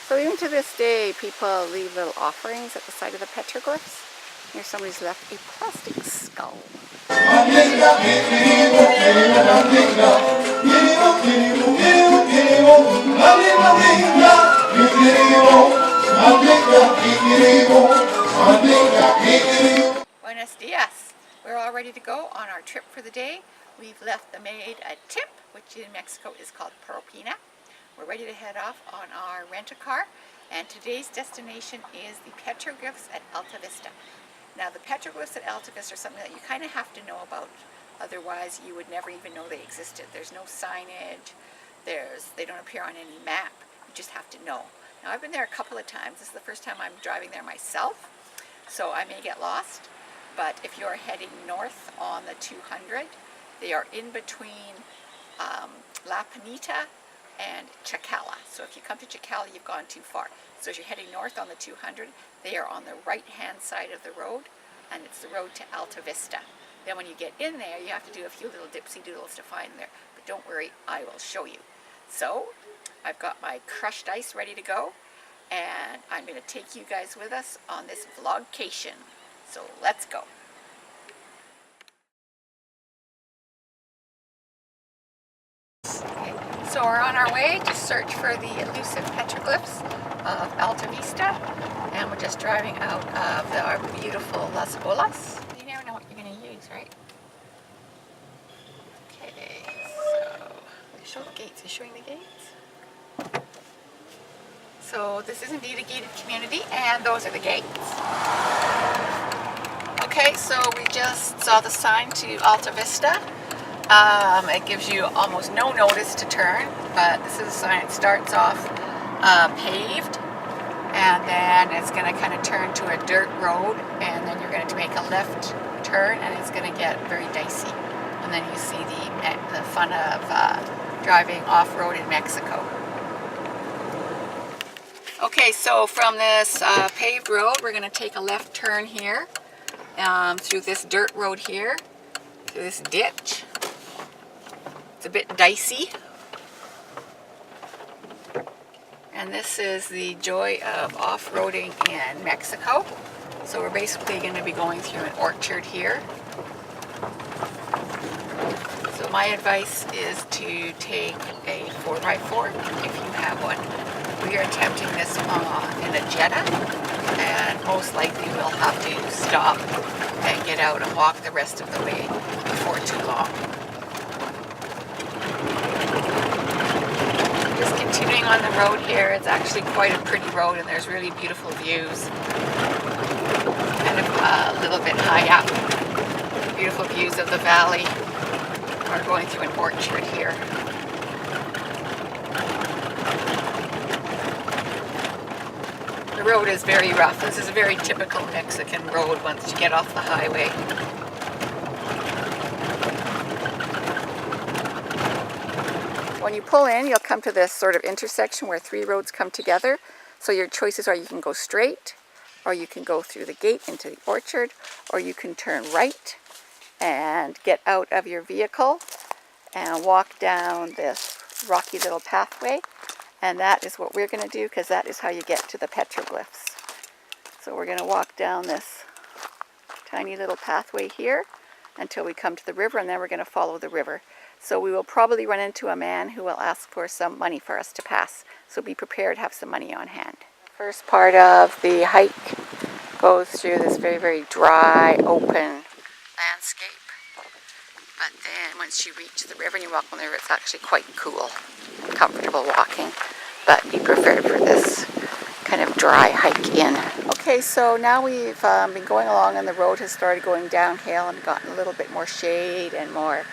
So even to this day, people leave little offerings at the side of the petroglyphs. Here somebody's left a plastic skull. Buenos dias. We're all ready to go on our trip for the day. We've left the maid a tip, which in Mexico is called propina. We're ready to head off on our rent-a-car, and today's destination is the Petroglyphs at Altavista. Now the Petroglyphs at Altavista are something that you kind of have to know about, otherwise you would never even know they existed. There's no signage, they don't appear on any map, you just have to know. Now I've been there a couple of times. This is the first time I'm driving there myself, so I may get lost, but if you're heading north on the 200, they are in between La Pinita and Chacala. So if you come to Chacala, you've gone too far. So as you're heading north on the 200, they are on the right-hand side of the road, and it's the road to Altavista. Then when you get in there, you have to do a few little dipsy-doodles to find there. But don't worry, I will show you. So I've got my crushed ice ready to go, and I'm going to take you guys with us on this vlogcation. So let's go. So we're on our way to search for the elusive petroglyphs of Altavista, and we're just driving out of our beautiful Las Olas. You never know what you're going to use, right? Okay, so show the gates. Are you showing the gates? So this is indeed a gated community, and those are the gates. Okay, so we just saw the sign to Altavista. It gives you almost no notice to turn, but this is a sign. It starts off paved, and then it's going to kind of turn to a dirt road, and then you're going to make a left turn, and it's going to get very dicey. And then you see the fun of driving off-road in Mexico. Okay, so from this paved road, we're going to take a left turn here through this dirt road here, through this ditch. It's a bit dicey. And this is the joy of off-roading in Mexico. So we're basically going to be going through an orchard here. So my advice is to take a 4x4 if you have one. We are attempting this in a Jetta, and most likely we'll have to stop and get out and walk the rest of the way before too long. Just continuing on the road here, it's actually quite a pretty road, and there's really beautiful views. Kind of a little bit high up. Beautiful views of the valley. We're going through an orchard here. The road is very rough. This is a very typical Mexican road once you get off the highway. When you pull in, you'll come to this sort of intersection where three roads come together. So your choices are you can go straight, or you can go through the gate into the orchard, or you can turn right and get out of your vehicle and walk down this rocky little pathway. And that is what we're going to do, because that is how you get to the petroglyphs. So we're going to walk down this tiny little pathway here until we come to the river, and then we're going to follow the river. So we will probably run into a man who will ask for some money for us to pass. So be prepared, have some money on hand. First part of the hike goes through this very, very dry, open landscape. But then once you reach the river and you walk on the river, it's actually quite cool, comfortable walking. But be prepared for this kind of dry hike in. Okay, so now we've been going along, and the road has started going downhill and gotten a little bit more shade and more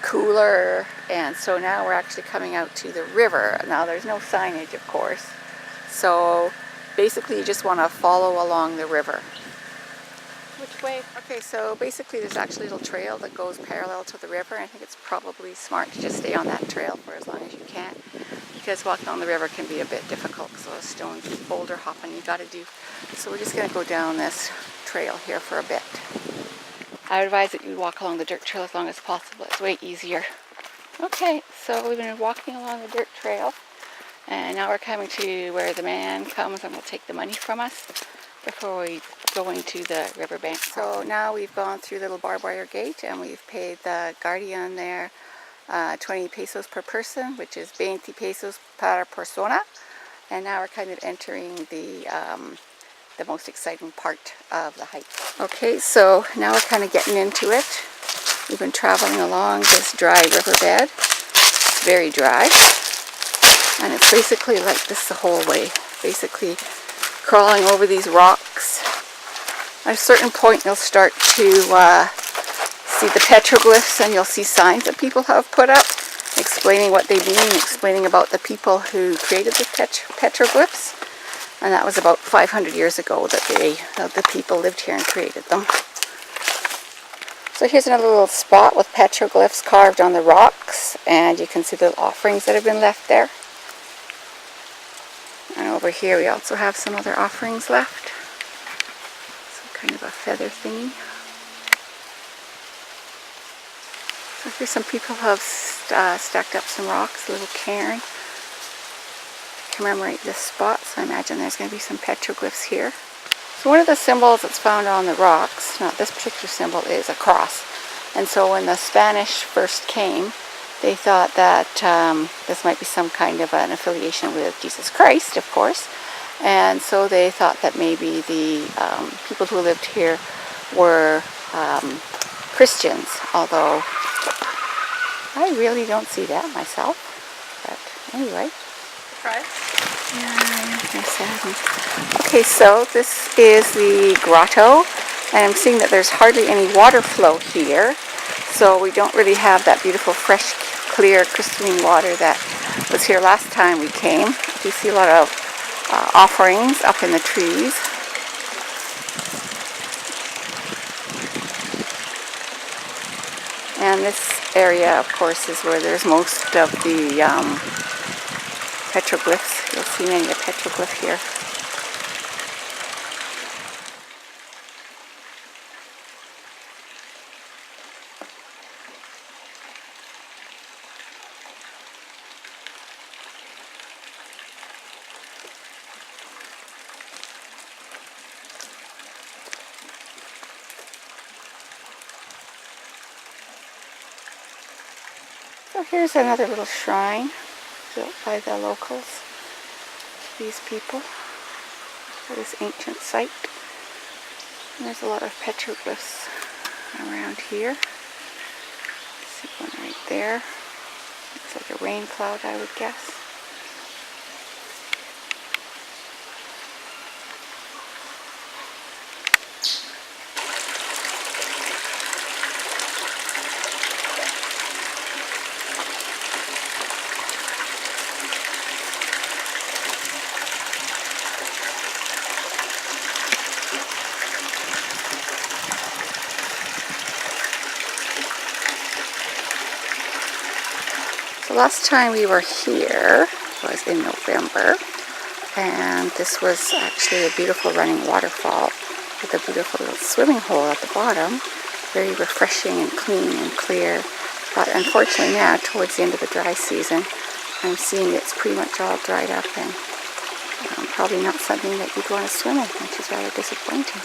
cooler. And so now we're actually coming out to the river. Now there's no signage, of course. So basically you just want to follow along the river. Which way? Okay, so basically there's actually a little trail that goes parallel to the river. I think it's probably smart to just stay on that trail for as long as you can, because walking on the river can be a bit difficult because those stones, boulder hopping you got to do. So we're just going to go down this trail here for a bit. I would advise that you walk along the dirt trail as long as possible. It's way easier. Okay, so we've been walking along the dirt trail, And now we're coming to where the man comes and will take the money from us before we go into the riverbank. So now we've gone through the little barbed wire gate and we've paid the guardian there 20 pesos per person, which is 20 pesos per persona. And now we're kind of entering the most exciting part of the hike. Okay, so now we're kind of getting into it. We've been traveling along this dry riverbed. It's very dry. And it's basically like this the whole way. Basically crawling over these rocks. At a certain point you'll start to see the petroglyphs, and you'll see signs that people have put up explaining what they mean, explaining about the people who created the petroglyphs. And that was about 500 years ago that the people lived here and created them. So here's another little spot with petroglyphs carved on the rocks, and you can see the offerings that have been left there. And over here we also have some other offerings left. Some kind of a feather thingy. So here's some people have stacked up some rocks, a little cairn to commemorate this spot. So I imagine there's going to be some petroglyphs here. So one of the symbols that's found on the rocks, not this particular symbol, is a cross. And so when the Spanish first came, they thought that this might be some kind of an affiliation with Jesus Christ, of course. And so they thought that maybe the people who lived here were Christians, although I really don't see that myself. But anyway. Try. Yeah, okay, so this is the grotto, and I'm seeing that there's hardly any water flow here. So we don't really have that beautiful, fresh, clear, crystalline water that was here last time we came. You see a lot of offerings up in the trees. And this area, of course, is where there's most of the petroglyphs. You'll see many a petroglyph here. So here's another little shrine built by the locals, these people, for this ancient site. And there's a lot of petroglyphs around here. See one right there. Looks like a rain cloud, I would guess. Last time we were here was in November, and this was actually a beautiful running waterfall with a beautiful little swimming hole at the bottom. Very refreshing and clean and clear. But unfortunately now, towards the end of the dry season, I'm seeing it's pretty much all dried up and probably not something that you'd want to swim in, which is rather disappointing.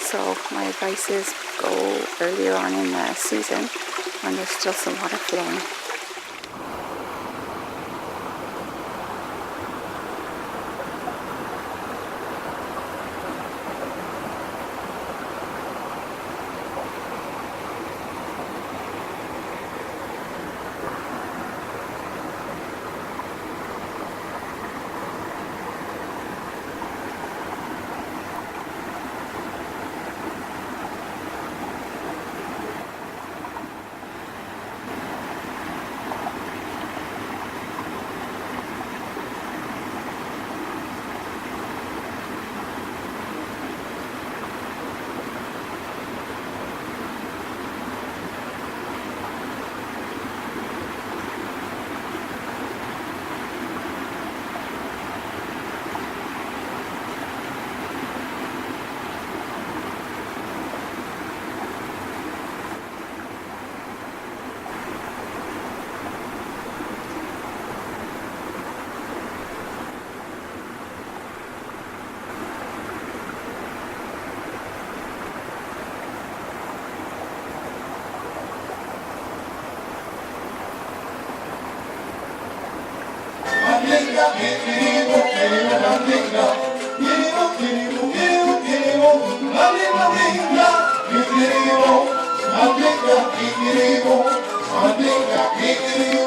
So my advice is go earlier on in the season when there's still some water flowing. I'll